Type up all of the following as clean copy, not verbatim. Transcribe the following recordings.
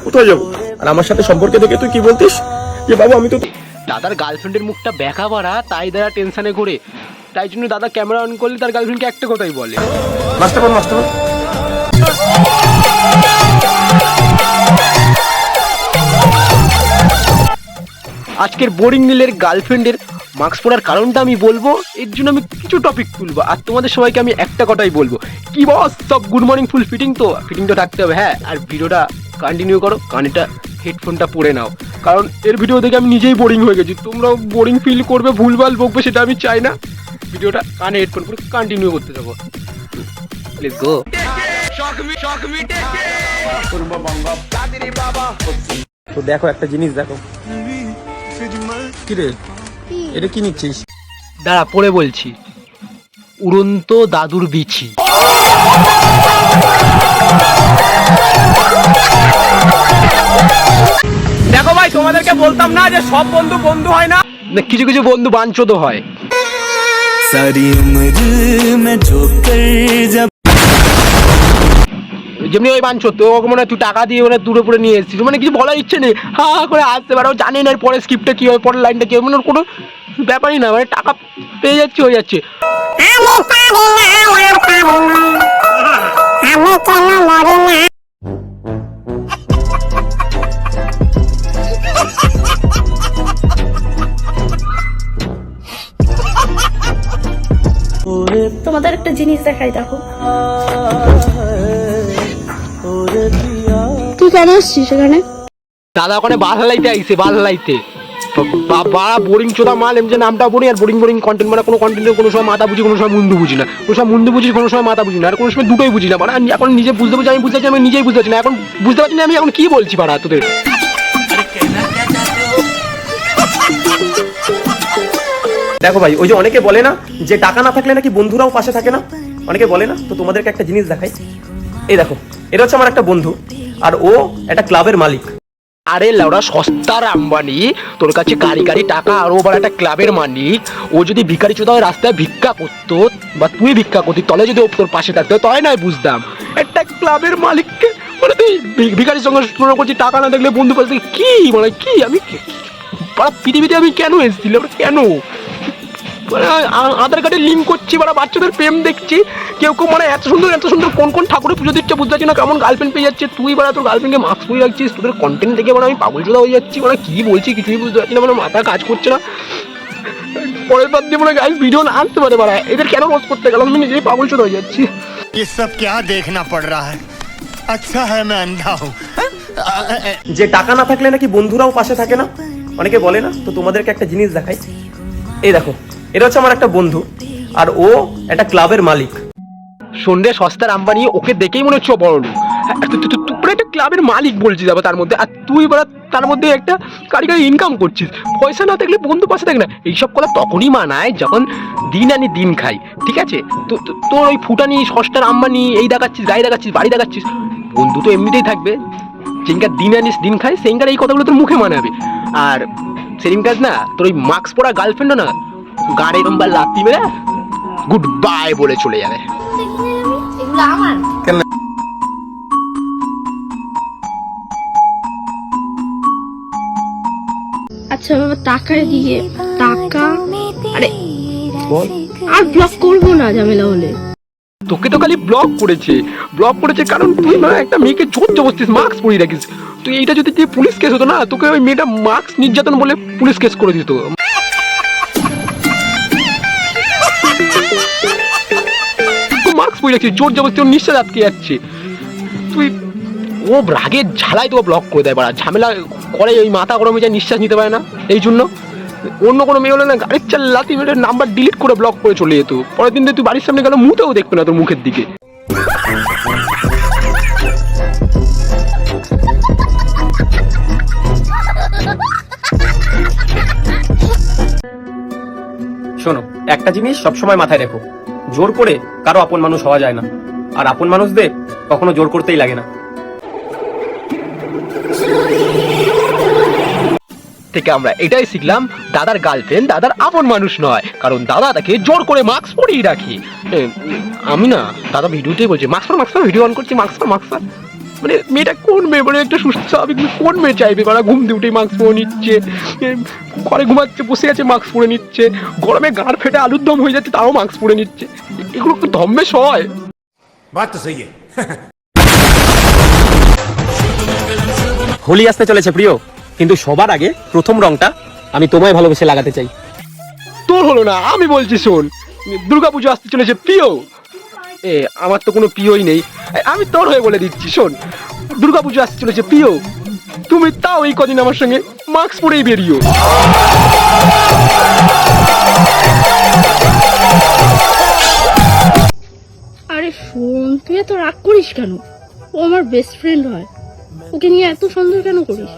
কোথায় যাবো? আর আমার সাথে সম্পর্কে দেখে তুই কি বলতিস যে বাবু আমি তো দাদার গার্লফ্রেন্ডের মুখটা ব্যাকা ভরা, তাই দাদা টেনশনে করে, তাই জন্য দাদা ক্যামেরা অন করলে তার গার্লফ্রেন্ডকে একটা কথাই বলে, মাস্টার। আজকের বোরিং নীলের গার্লফ্রেন্ডের মাস্ক পরার কারণটা আমি বলবো, এর জন্য আমি কিছু টপিক তুলবো, আর তোমাদের সবাইকে আমি একটা কথাই বলবো, কি বস সব গুড মর্নিং ফুল ফিটিং তো থাকতে হবে, হ্যাঁ। আর ভিডিওটা কন্টিনিউ করো, কানেটা হেডফোনটা পরে নাও, কারণ এর ভিডিও দেখে আমি নিজেই বোরিং হয়ে গেছি, তোমরাও বোরিং ফিল করবে, ভুলভাল বকবে, সেটা আমি চাই না। ভিডিওটা কানে হেডফোন পরে কন্টিনিউ করতে থাকো, লেটস গো। তো দেখো একটা জিনিস দেখো, কি রে এটা কি নিচ্ছিস? দাঁড়া পরে বলছি, উড়ন্ত দাদুর বিছি। দেখো ভাই, তোমাদেরকে বলতাম না যে সব বন্ধু বন্ধু হয় না, কিছু কিছু বন্ধু বাঞ্চোদ হয়। सारी उम्र में जो कर जब যেমনি ওই বাঞ্চোদ, তো ওকে মনে হয় তুই টাকা দিয়ে মানে দূরে পরে নিয়ে এসেছিস, মানে কিছু বলার ইচ্ছে নেই, হা করে আসতে পারো, জানি না পরের স্ক্রিপ্টটা কি হবে, পরের লাইনটা কি হবে, মানে ওর কোনো ব্যাপারই না, মানে টাকা পেয়ে যাচ্ছে হয়ে যাচ্ছে। তোমাদের একটা জিনিস দেখাই, দেখো। তুই কেন আসছিস এখানে? দাদা ওখানে বাল হালাইতে আইসে, বাল হালাইতে। বাবা বোরিং চোদা মাল, এম যে নামটা বলি, আর বোরিং কন্টেন্ট, মানে কোনো কন্টেন্টের কোনো সময় মাথা বুঝি, কোনো সময় মুন্ডু বুঝি না, কোনো সময় মুন্ডু বুঝি, কোনো সময় মাথা বুঝি না, আর কোনো সময় দুটোই বুঝি না, মানে এখন নিজে বুঝতে পারছি, আমি বুঝতে পারছি, আমি নিজেই বুঝতে পারছি না, এখন বুঝতে পারছি না আমি এখন কি বলছি পারা তোদের। দেখো ভাই, ওই যে অনেকে বলে না যে টাকা না থাকলে নাকি বন্ধুরাও পাশে থাকে না, অনেকে বলে না, তো তোমাদেরকে একটা জিনিস দেখাই, এই দেখো, এটা হচ্ছে আমার একটা বন্ধু, আর ও একটা ক্লাবের মালিক। আরে লাউড়া সস্তার আম্বানি, তোর কাছে কারি কারি টাকা, আর ও বড় একটা ক্লাবের মালিক। ও যদি ভিখারি চোদা রাস্তায় ভিক্ষা করতো, বা তুই ভিক্ষা করতি, তাহলে যদি ও তোর পাশে থাকতো, তাই নয় বুঝতাম। একটা ক্লাবের মালিককে মানে তুই ভিখারির সঙ্গে তুলনা করছিস, টাকা না দেখলে বন্ধু পাশে কি, মানে কি আমি পৃথিবীতে আমি কেন এসেছিলাম, কেন আধার কার্ডে লিঙ্ক করছি, মানে বাচ্চাদের প্রেম দেখছি, কেউ কেউ মানে এত সুন্দর কোন ঠাকুরের পুজো দিচ্ছে বুঝতে পারছি না, কেমন গার্লফ্রেন্ড পেয়ে যাচ্ছে, তুই মানে তোর গার্লফ্রেন্ডকে মাস্ক পরে রাখছিস, তোদের কন্টেন্ট দেখে মানে আমি পাগল চোদা হয়ে যাচ্ছি, মানে কি বলছি কিছুই বুঝতে পারছি না, মানে মাথা কাজ করছে না। পরের বার দিয়ে মানে গাইস ভিডিও না আসতে পারে, মানে এদের কেন রোজ করতে গেলাম, আমি নিজেই পাগল চোদা হয়ে যাচ্ছি। ये सब क्या देखना पड़ रहा है? अच्छा है मैं अंधा हूँ। যে টাকা না থাকলে নাকি বন্ধুরাও পাশে থাকে না, অনেকে বলে না, তো তোমাদেরকে একটা জিনিস দেখাই, এই দেখো, এটা হচ্ছে আমার একটা বন্ধু, আর ও একটা ক্লাবের মালিক। সন্ধ্যে সস্তার আম্বানি, ওকে দেখেই মনে হচ্ছে বড় লোক, তুই একটা ক্লাবের মালিক বলছিস আবার তার মধ্যে, আর তুই বড় তার মধ্যে একটা কারি ইনকাম করছিস, পয়সা না থাকলে বন্ধু পাশে থাকে না, এইসব কথা তখনই মানায় যখন দিন আনি দিন খাই, ঠিক আছে? তো তোর ওই ফুটানি সস্তার আম্বানি এই দেখাচ্ছিস, গাড়ি দেখাচ্ছিস, বাড়ি দেখাচ্ছিস, বন্ধু তো এমনিতেই থাকবে, যেদিনকার দিন আনিস দিন খাই সেইদিনকার এই কথাগুলো তোর মুখে মানাবে, আর সেদিনকার না তোর ওই মাস্ক পরা গার্লফ্রেন্ডও না গাড়ি রম্বার লাত্তি মেরে গুড বাই বলে চলে যাবে। আচ্ছা বাবা, টাকা দিয়ে টাকা, আরে বল, আর ব্লক করবো না ঝামেলা হলে। তোকে তো খালি ব্লক করেছে কারণ তুই না একটা মেয়েকে জোর জবরদস্তি মাস্ক পরিয়ে রাখিস, তুই এইটা যদি পুলিশ কেস হতো না, তোকে ওই মেয়েটা মাস্ক নির্যাতন বলে পুলিশ কেস করে দিত। মাস্ক পরিয়ে রাখিস জোর জবরদস্তি, ওর নিঃশ্বাস আটকে যাচ্ছে, তুই ও রাগের ঝালাই তো ব্লক করে দেয়, বাড়া ঝামেলা করে, ওই মাথা গরমে যায়, নিঃশ্বাস নিতে পারে না, এই জন্য অন্য কোনো মেয়ে হলে না গাড়ির চাল লাথি মেরে নাম্বার ডিলিট করে ব্লক করে চলে যেত, পরের দিন তুই বাড়ির সামনে গেলে মুখেও দেখবে না তোর মুখের দিকে। শোনো, একটা জিনিস সবসময় মাথায় রেখো, জোর করে কারো আপন মানুষ হওয়া যায় না, আর আপন মানুষদের কখনো জোর করতেই লাগে না। থেকে আমরা এটাই শিখলাম, দাদার গার্লফ্রেন্ড দাদার আপন মানুষ নয়, কারণ দাদা তাকে জোর করে মাস্ক পরিয়ে রাখি। আমি না দাদা ভিডিওতেই বলছি মাস্ক পর ভিডিও অন করছি, মাস্ক পর মানে মেয়েটা কোন মেয়ে, মানে একটা সুস্থ স্বাভাবিক মেয়ে কোন মেয়ে চাইবে? ওরা ঘুম দিয়ে উঠেই মাস্ক পরে নিচ্ছে, ঘরে ঘুমাচ্ছে বসে আছে মাস্ক পরে নিচ্ছে, গরমে গাঁড় ফেটে আলুর দম হয়ে যাচ্ছে তাও মাস্ক পরে নিচ্ছে। এগুলো তো ধম্মেশ হয়। बात तो सही है। হোলি আসতে চলেছে প্রিয়, কিন্তু সবার আগে প্রথম রংটা আমি তোমায় ভালোবেসে লাগাতে চাই। তোর হলো না, আমি বলছি শোন, দুর্গাপুজো আসতে চলেছে প্রিয়। আমার তো কোনো প্রিয়ই নেই, আমি তোর হয়ে বলে দিচ্ছি শোন, দুর্গাপুজো আসতে চলেছে প্রিয়, তুমি তাও এই কদিন আমার সঙ্গে মাস্ক পরেই বেরিও। আরে শোন, তুই এত রাগ করিস কেন? ও আমার বেস্ট ফ্রেন্ড হয়, ওকে নিয়ে এত সন্দেহ কেন করিস?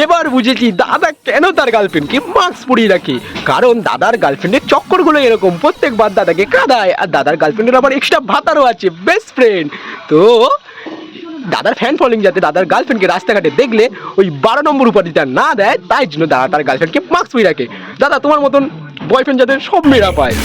এবার বুঝেছি দাদা কেন তার গার্লফ্রেন্ডকে মাস্ক পরিয়ে রাখে, কারণ দাদার গার্লফ্রেন্ডের চক্করগুলো এরকম, প্রত্যেকবার দাদাকে কাঁদায়। আর দাদার গার্লফ্রেন্ডের আবার এক্সট্রা ভাতারও আছে, বেস্ট ফ্রেন্ড। তো দাদার ফ্যান ফলোইং যাতে দাদার গার্লফ্রেন্ডকে রাস্তাঘাটে দেখলে ওই 12 নম্বর উপাধিটা না দেয়, তাই জন্য দাদা তার গার্লফ্রেন্ডকে মাস্ক পরিয়ে রাখে। দাদা তোমার মতন বয়ফ্রেন্ড যাতে সব মেয়েরা পায়।